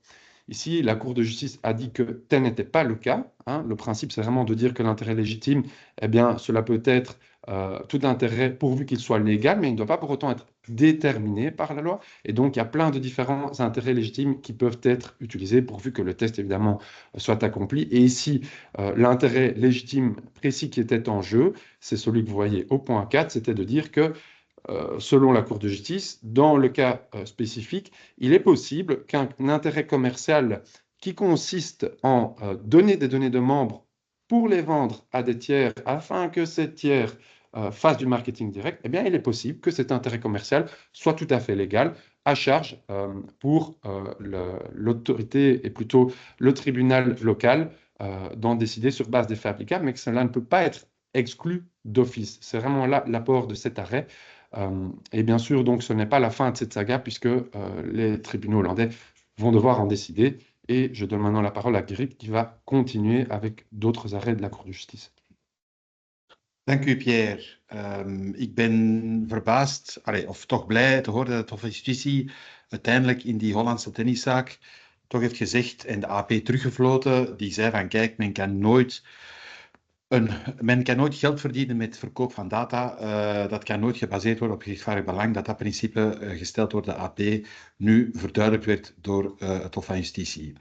S2: Ici, la Cour de justice a dit que tel n'était pas le cas. Le principe, c'est vraiment de dire que l'intérêt légitime, eh bien, cela peut être tout intérêt pourvu qu'il soit légal, mais il ne doit pas pour autant être déterminés par la loi. Et donc, il y a plein de différents intérêts légitimes qui peuvent être utilisés pourvu que le test, évidemment, soit accompli. Et ici, l'intérêt légitime précis qui était en jeu, c'est celui que vous voyez au point 4, c'était de dire que selon la Cour de justice, dans le cas spécifique, il est possible qu'un intérêt commercial qui consiste en donner des données de membres pour les vendre à des tiers afin que ces tiers fassent du marketing direct, eh bien, il est possible que cet intérêt commercial soit tout à fait légal à charge pour l'autorité et plutôt le tribunal local d'en décider sur base des faits applicables, mais que cela ne peut pas être exclu d'office. C'est vraiment là l'apport de cet arrêt. Et bien sûr, donc, ce n'est pas la fin de cette saga puisque les tribunaux hollandais vont devoir en décider. Et je donne maintenant la parole à Gerrit qui va continuer avec d'autres arrêts de la Cour de justice.
S1: Dank u, Pierre. Ik ben verbaasd, of toch blij te horen dat het Hof van Justitie uiteindelijk in die Hollandse tenniszaak toch heeft gezegd en de AP teruggefloten, die zei van kijk, men kan nooit geld verdienen met verkoop van data. Dat kan nooit gebaseerd worden op gerechtvaardigd belang. Dat principe gesteld door de AP nu verduidelijkt werd door het Hof van Justitie.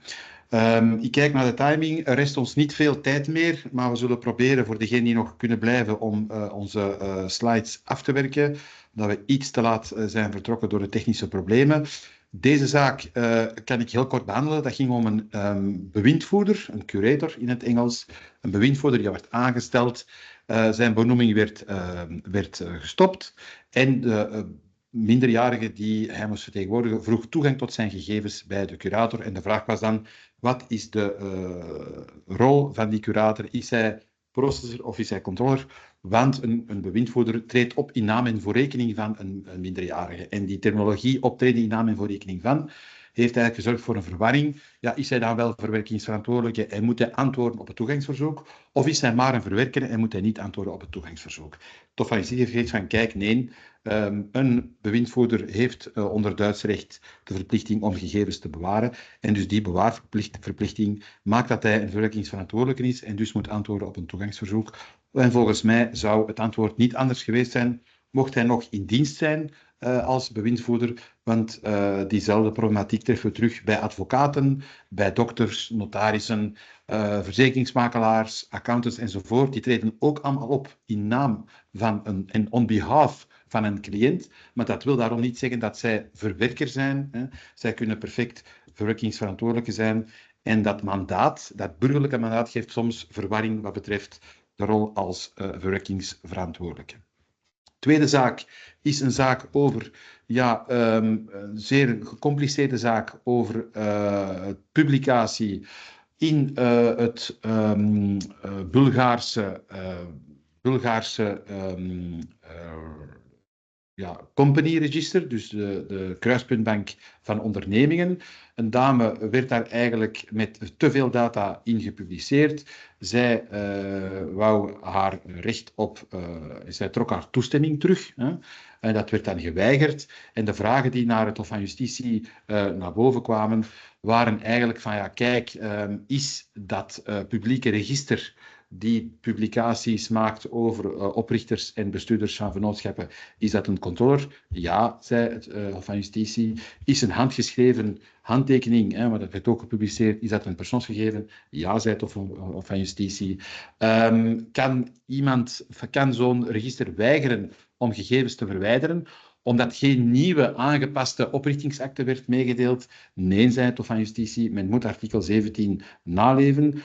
S1: Ik kijk naar de timing. Er rest ons niet veel tijd meer, maar we zullen proberen voor degenen die nog kunnen blijven om onze slides af te werken. Dat we iets te laat zijn vertrokken door de technische problemen. Deze zaak kan ik heel kort behandelen. Dat ging om een bewindvoerder, een curator in het Engels. Een bewindvoerder die werd aangesteld. Zijn benoeming werd gestopt. En de minderjarige die hij moest vertegenwoordigen vroeg toegang tot zijn gegevens bij de curator. En de vraag was dan, wat is de rol van die curator? Is hij processor of is hij controller? Want een bewindvoerder treedt op in naam en voor rekening van een minderjarige. En die terminologie optreden in naam en voor rekening van heeft eigenlijk gezorgd voor een verwarring. Ja, is hij dan wel verwerkingsverantwoordelijke en moet hij antwoorden op het toegangsverzoek? Of is hij maar een verwerker en moet hij niet antwoorden op het toegangsverzoek? Het Hof van Justitie heeft gezegd van kijk, nee, een bewindvoerder heeft onder Duits recht de verplichting om gegevens te bewaren. En dus die bewaarverplichting maakt dat hij een verwerkingsverantwoordelijke is en dus moet antwoorden op een toegangsverzoek. En volgens mij zou het antwoord niet anders geweest zijn mocht hij nog in dienst zijn als bewindvoerder, want diezelfde problematiek treffen we terug bij advocaten, bij dokters, notarissen, verzekeringsmakelaars, accountants enzovoort. Die treden ook allemaal op in naam van en on behalf van een cliënt, maar dat wil daarom niet zeggen dat zij verwerker zijn. Hè. Zij kunnen perfect verwerkingsverantwoordelijke zijn en dat mandaat, dat burgerlijke mandaat, geeft soms verwarring wat betreft de rol als verwerkingsverantwoordelijke. Tweede zaak is een zaak over, een zeer gecompliceerde zaak over publicatie in het Bulgaarse company register, dus de kruispuntbank van ondernemingen. Een dame werd daar eigenlijk met te veel data in gepubliceerd. Zij wou haar recht op, zij trok haar toestemming terug. Hè? En dat werd dan geweigerd. En de vragen die naar het Hof van Justitie naar boven kwamen, waren eigenlijk van ja, kijk, is dat publieke register die publicaties maakt over oprichters en bestuurders van vennootschappen, is dat een controller? Ja, zei het Hof van Justitie. Is een handgeschreven handtekening, maar dat werd ook gepubliceerd, is dat een persoonsgegeven? Ja, zei het Hof van Justitie. Kan zo'n register weigeren om gegevens te verwijderen, omdat geen nieuwe aangepaste oprichtingsakte werd meegedeeld? Nee, zei het Hof van Justitie. Men moet artikel 17 naleven.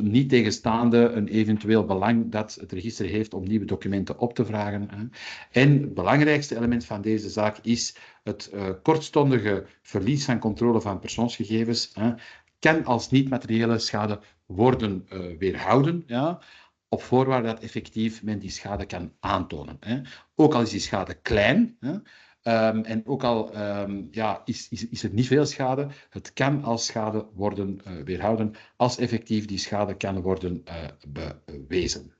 S1: Niet tegenstaande een eventueel belang dat het register heeft om nieuwe documenten op te vragen. Hè. En het belangrijkste element van deze zaak is het kortstondige verlies van controle van persoonsgegevens. Hè, kan als niet-materiële schade worden weerhouden, ja, op voorwaarde dat effectief men die schade kan aantonen. Hè. Ook al is die schade klein, hè, en ook al is er niet veel schade, het kan als schade worden weerhouden als effectief die schade kan worden bewezen.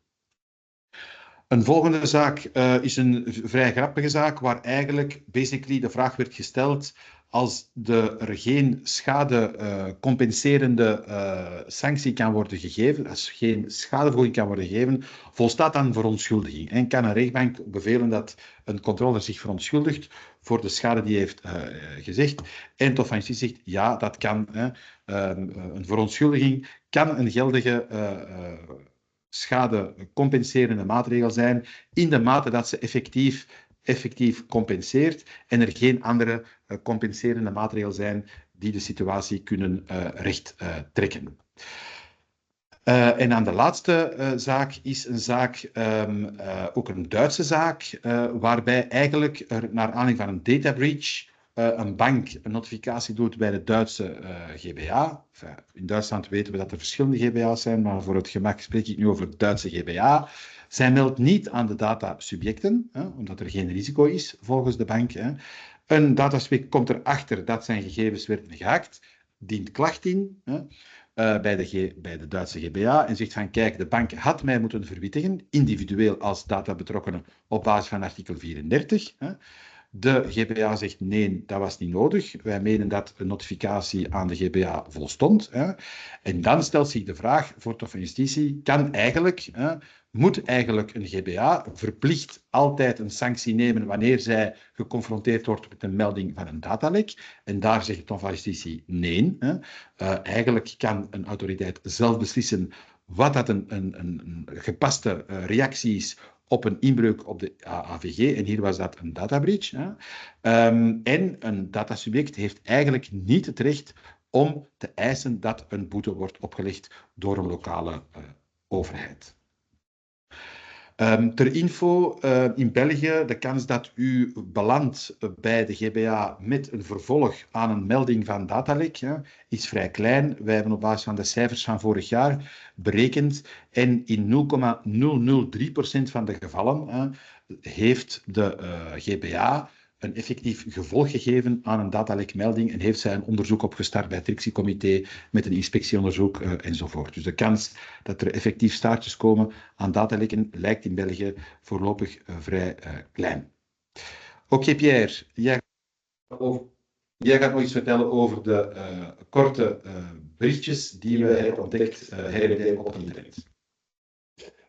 S1: Een volgende zaak is een vrij grappige zaak waar eigenlijk basically de vraag werd gesteld als er geen schade compenserende sanctie kan worden gegeven, als geen schadevergoeding kan worden gegeven, volstaat dan verontschuldiging. En kan een rechtbank bevelen dat een controleur zich verontschuldigt voor de schade die hij heeft gezegd. En het Hof van Justitie zegt, ja, dat kan. Een verontschuldiging kan een geldige schade compenserende maatregel zijn, in de mate dat ze effectief compenseert en er geen andere compenserende maatregelen zijn die de situatie kunnen recht trekken. En dan de laatste zaak is een zaak, ook een Duitse zaak, waarbij eigenlijk er naar aanleiding van een data breach een bank een notificatie doet bij de Duitse GBA. Enfin, in Duitsland weten we dat er verschillende GBA's zijn, maar voor het gemak spreek ik nu over de Duitse GBA. Zij meldt niet aan de datasubjecten, omdat er geen risico is volgens de bank. Een datasubject komt erachter dat zijn gegevens werden gehackt, dient klacht in bij de Duitse GBA en zegt van kijk, de bank had mij moeten verwittigen, individueel als databetrokkenen op basis van artikel 34. De GBA zegt nee, dat was niet nodig. Wij menen dat een notificatie aan de GBA volstond. En dan stelt zich de vraag voor het Hof van Justitie, moet eigenlijk een GBA verplicht altijd een sanctie nemen wanneer zij geconfronteerd wordt met een melding van een datalek? En daar zegt het Hof van Justitie nee. Eigenlijk kan een autoriteit zelf beslissen wat dat een gepaste reactie is op een inbreuk op de AVG, en hier was dat een databreach. En een datasubject heeft eigenlijk niet het recht om te eisen dat een boete wordt opgelegd door een lokale overheid. Ter info, in België, de kans dat u belandt bij de GBA met een vervolg aan een melding van datalek is vrij klein. Wij hebben op basis van de cijfers van vorig jaar berekend en in 0,003% van de gevallen heeft de GBA een effectief gevolg gegeven aan een datalekmelding en heeft zij een onderzoek opgestart bij het Trixie-comité met een inspectieonderzoek enzovoort. Dus de kans dat er effectief staartjes komen aan datalekken lijkt in België voorlopig vrij klein. Oké, Pierre, jij gaat nog iets vertellen over de korte berichtjes die we hebben ontdekt op internet.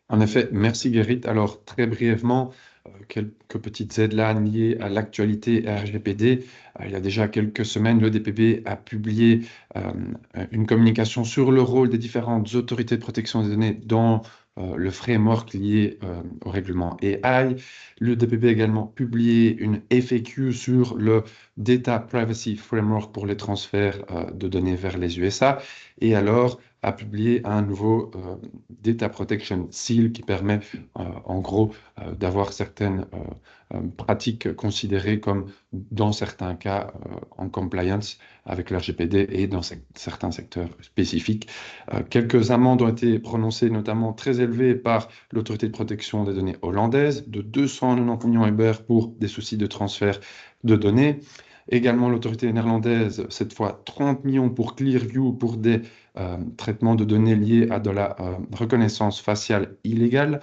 S2: En effet, merci Gerrit. Alors, très brièvement, quelques petites headlines liées à l'actualité RGPD. Il y a déjà quelques semaines, le DPB a publié une communication sur le rôle des différentes autorités de protection des données dans le framework lié au règlement AI. Le DPB a également publié une FAQ sur le Data Privacy Framework pour les transferts de données vers les USA. Et alors, a publié un nouveau Data Protection Seal qui permet en gros d'avoir certaines pratiques considérées comme dans certains cas en compliance avec le RGPD et dans certains secteurs spécifiques. Quelques amendes ont été prononcées, notamment très élevées par l'autorité de protection des données hollandaise, de 290 millions EUR pour des soucis de transfert de données. Également l'autorité néerlandaise, cette fois 30 millions pour Clearview, pour des traitements de données liés à de la reconnaissance faciale illégale.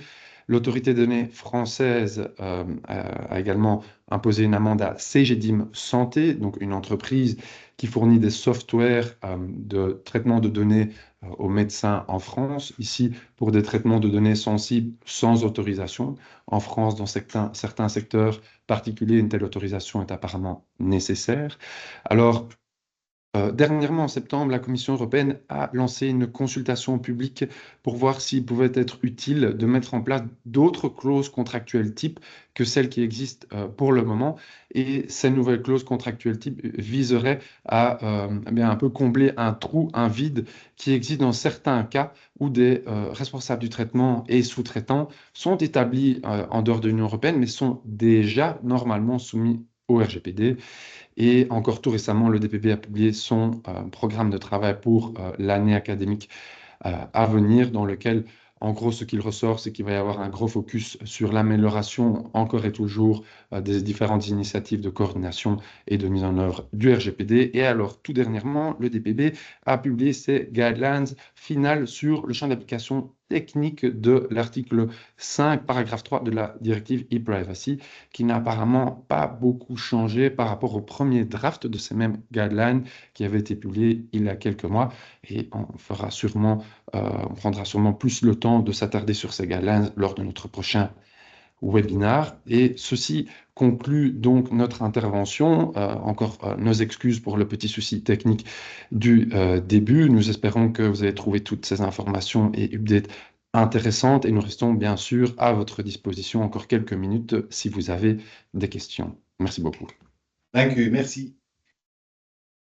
S2: L'autorité des données française a également imposé une amende à CGDIM Santé, donc une entreprise qui fournit des softwares de traitement de données aux médecins en France, ici pour des traitements de données sensibles sans autorisation. En France, dans certains secteurs particuliers, une telle autorisation est apparemment nécessaire. Alors, dernièrement, en septembre, la Commission européenne a lancé une consultation publique pour voir s'il pouvait être utile de mettre en place d'autres clauses contractuelles type que celles qui existent pour le moment. Et ces nouvelles clauses contractuelles type viseraient à un peu combler un trou, un vide qui existe dans certains cas où des responsables du traitement et sous-traitants sont établis en dehors de l'Union européenne, mais sont déjà normalement soumis au RGPD. Et encore tout récemment, le DPB a publié son programme de travail pour l'année académique à venir, dans lequel, en gros, ce qu'il ressort, c'est qu'il va y avoir un gros focus sur l'amélioration, encore et toujours, des différentes initiatives de coordination et de mise en œuvre du RGPD. Et alors, tout dernièrement, le DPB a publié ses guidelines finales sur le champ d'application technique de l'article 5, paragraphe 3 de la directive e-privacy, qui n'a apparemment pas beaucoup changé par rapport au premier draft de ces mêmes guidelines qui avait été publié il y a quelques mois. Et on prendra sûrement plus le temps de s'attarder sur ces guidelines lors de notre prochain webinar. Et ceci conclut donc notre intervention. Encore nos excuses pour le petit souci technique du début. Nous espérons que vous avez trouvé toutes ces informations et updates intéressantes et nous restons bien sûr à votre disposition encore quelques minutes si vous avez des questions. Merci beaucoup.
S1: Dank u, merci.